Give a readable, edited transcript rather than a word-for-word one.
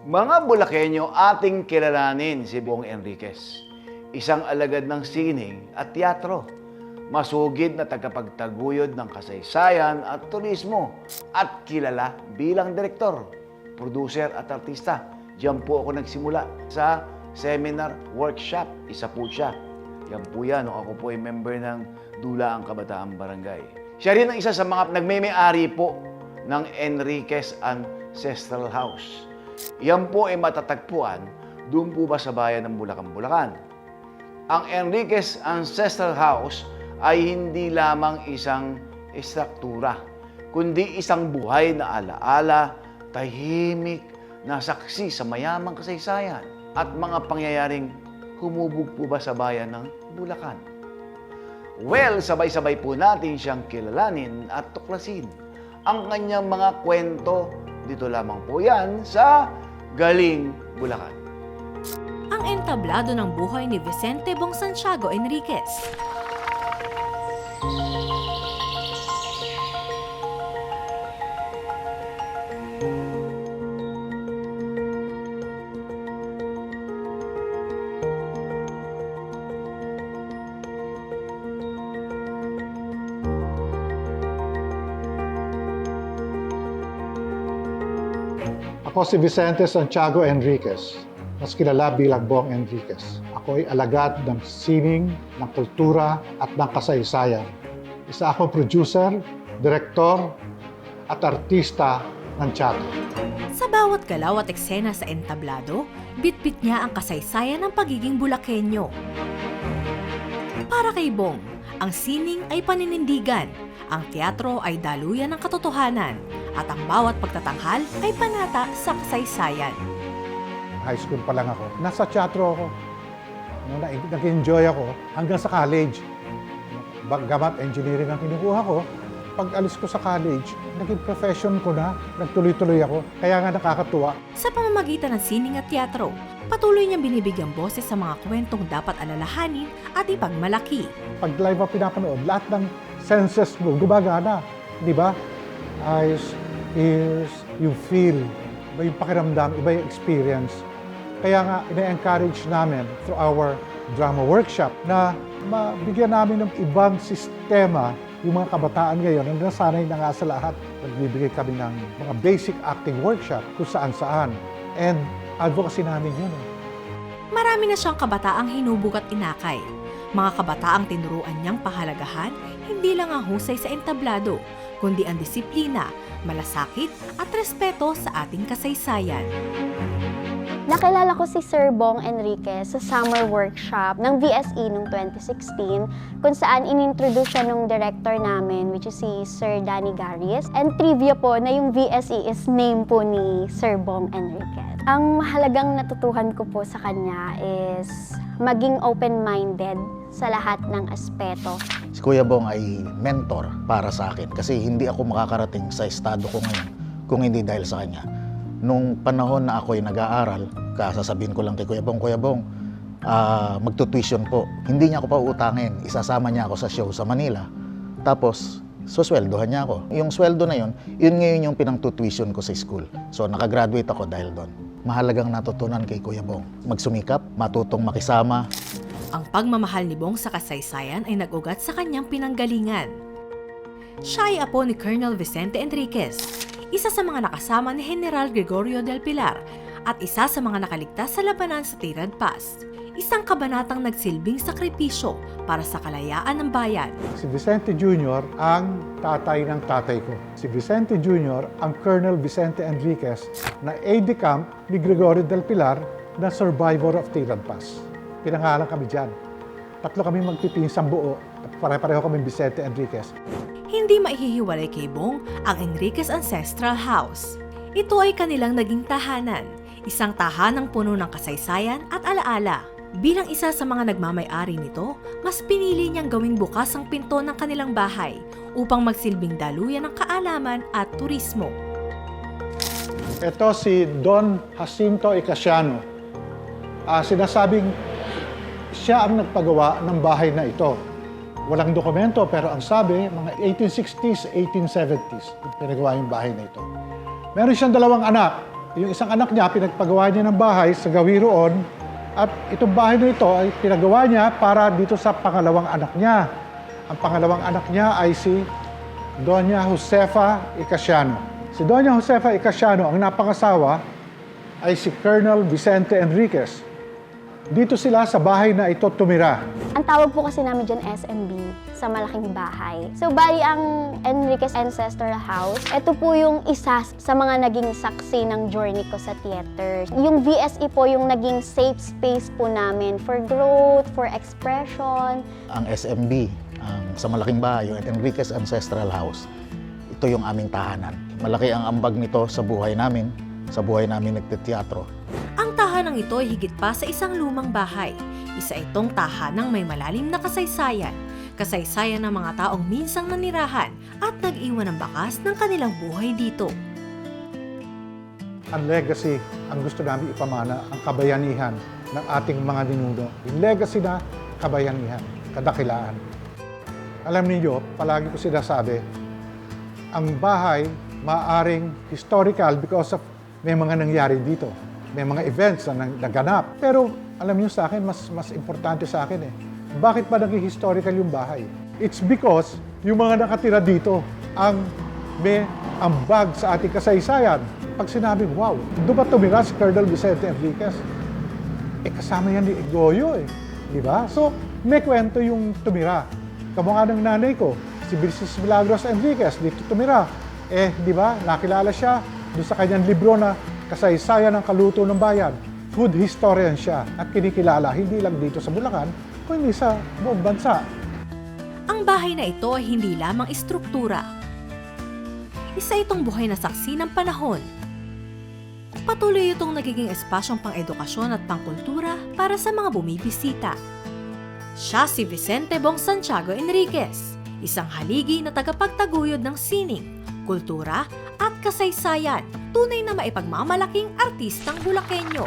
Mga Bulakenyo, ating kilalanin si Bong Enriquez. Isang alagad ng sining at teatro. Masugid na tagapagtaguyod ng kasaysayan at turismo. At kilala bilang direktor, producer at artista. Diyan po ako nagsimula sa seminar workshop. Isa po siya. Yan po yan, nung ako po ay member ng Dula ang Kabataang Barangay. Siya rin ang isa sa mga nagmeme-ari po ng Enriquez Ancestral House. Yan po ay matatagpuan doon po ba sa bayan ng Bulacan, Bulacan. Ang Enriquez Ancestral House ay hindi lamang isang estruktura, kundi isang buhay na alaala, tahimik na saksi sa mayamang kasaysayan at mga pangyayaring humubog po ba sa bayan ng Bulacan. Well, sabay-sabay po natin siyang kilalanin at tuklasin ang kanyang mga kwento. Dito lamang po yan sa Galing Bulacan. Ang entablado ng buhay ni Vicente Bong Santiago Enriquez. Ako si Vicente Santiago Enriquez, mas kilala bilang Bong Enriquez. Ako ay alagad ng sining, ng kultura at ng kasaysayan. Isa akong producer, direktor at artista ng teatro. Sa bawat galaw at eksena sa entablado, bitbit niya ang kasaysayan ng pagiging Bulakenyo. Para kay Bong, ang sining ay paninindigan, ang teatro ay daluyan ng katotohanan, at ang bawat pagtatanghal ay panata sa kasaysayan. High school pa lang ako. Nasa teatro ako. Nag-enjoy ako hanggang sa college. Bagamat engineering ang kinukuha ko, pag alis ko sa college, naging profession ko na, nagtuloy-tuloy ako. Kaya nga nakakatuwa. Sa pamamagitan ng sining at teatro, patuloy niyang binibigyang boses sa mga kwentong dapat alalahanin at ipagmalaki. Pag live ang pinapanood, lahat ng senses mo gumagana. Di ba? Eyes, ears, you feel. Iba yung pakiramdam, iba yung experience. Kaya nga, ina-encourage namin through our drama workshop na mabigyan namin ng ibang sistema yung mga kabataan ngayon na nasanay na nga sa lahat. Nagbibigay kami ng mga basic acting workshop kung saan-saan. And advocacy namin yun. Marami na siyang kabataang hinubog at inakay. Mga kabataang tinuruan niyang pahalagahan, hindi lang ang husay sa entablado, kundi ang disiplina, malasakit at respeto sa ating kasaysayan. Nakilala ko si Sir Bong Enriquez sa summer workshop ng VSE noong 2016 kung saan inintroduce siya nung director namin, which is si Sir Danny Garis. And trivia po na yung VSE is name po ni Sir Bong Enriquez. Ang mahalagang natutuhan ko po sa kanya is maging open-minded sa lahat ng aspeto. Si Kuya Bong ay mentor para sa akin kasi hindi ako makakarating sa estado ko ngayon kung hindi dahil sa kanya. Nung panahon na ako ay nag-aaral, sasabihin ko lang kay Kuya Bong, magtutuition po. Hindi niya ako pauutangin, isasama niya ako sa show sa Manila. Tapos, susweldohan niya ako. Yung sweldo na yun ngayon yung pinang-tuition ko sa school. So, nakagraduate ako dahil doon. Mahalagang natutunan kay Kuya Bong. Magsumikap, matutong makisama. Ang pagmamahal ni Bong sa kasaysayan ay nag-ugat sa kanyang pinanggalingan. Siya ay apo ni Colonel Vicente Enriquez, isa sa mga nakasama ni General Gregorio del Pilar at isa sa mga nakaligtas sa labanan sa Tirad Pass. Isang kabanatang nagsilbing sakripisyo para sa kalayaan ng bayan. Si Vicente Jr. ang tatay ng tatay ko. Si Vicente Jr. ang Colonel Vicente Enriquez na aide-de-camp ni Gregorio del Pilar na survivor of Tirad Pass. Pinangalan kami dyan. Tatlo kami magpipinsang buo at pare-pareho kami Vicente Enriquez. Hindi maihihiwalay kay Bong ang Enriquez Ancestral House. Ito ay kanilang naging tahanan, isang tahanang puno ng kasaysayan at alaala. Bilang isa sa mga nagmamay-ari nito, mas pinili niyang gawing bukas ang pinto ng kanilang bahay upang magsilbing daluyan ng kaalaman at turismo. Ito si Don Jacinto Icasiano. Sinasabing siya ang nagpagawa ng bahay na ito. Walang dokumento pero ang sabi, mga 1860s, 1870s, pinagawa yung bahay na ito. Meron siyang dalawang anak, Yung isang anak niya, pinagpagawa niya ng bahay sa gawi roon. At itong bahay na ito ay pinagawa niya para dito sa pangalawang anak niya. Ang pangalawang anak niya ay si Doña Josefa Icasiano. Si Doña Josefa Icasiano, ang napangasawa, ay si Colonel Vicente Enriquez. Dito sila sa bahay na ito tumira. Ang tawag po kasi namin dyan SMB, sa malaking bahay. So, bali ang Enriquez Ancestral House, ito po yung isa sa mga naging saksi ng journey ko sa theater. Yung VSE po yung naging safe space po namin for growth, for expression. Ang SMB, sa malaking bahay, yung Enriquez Ancestral House, ito yung aming tahanan. Malaki ang ambag nito sa buhay namin nagteteatro. Ang tahanang ito ay higit pa sa isang lumang bahay. Isa itong tahanang may malalim na kasaysayan. Kasaysayan ng mga taong minsang nanirahan at nag-iwan ng bakas ng kanilang buhay dito. Ang legacy, ang gusto namin ipamana, ang kabayanihan ng ating mga ninuno. Yung legacy na kabayanihan, kadakilaan. Alam niyo, palagi ko sinasabi, ang bahay maaaring historical because of may mga nangyari dito. May mga events na naganap. Pero alam niyo sa akin, mas importante sa akin Bakit ba naging historical yung bahay? It's because yung mga nakatira dito ang may ambag sa ating kasaysayan. Pag sinabing, wow, doon ba tumira si Colonel Vicente Enriquez? Kasama yan ni Goyo Di ba? So, may kwento yung tumira. Kamukha ng nanay ko, si Mrs. Milagros Enriquez, dito tumira. Di ba? Nakilala siya doon sa kanyang libro na Kasaysayan ng Kaluto ng Bayan. Food historian siya at kinikilala hindi lang dito sa Bulacan, kundi sa buong bansa. Ang bahay na ito ay hindi lamang istruktura. Isa itong buhay na saksi ng panahon. Patuloy itong nagiging espasyong pang-edukasyon at pangkultura para sa mga bumibisita. Siya si Vicente Bong Santiago Enriquez, isang haligi na tagapagtaguyod ng sining, kultura at kasaysayan, tunay na maipagmamalaking artistang Bulakenyo.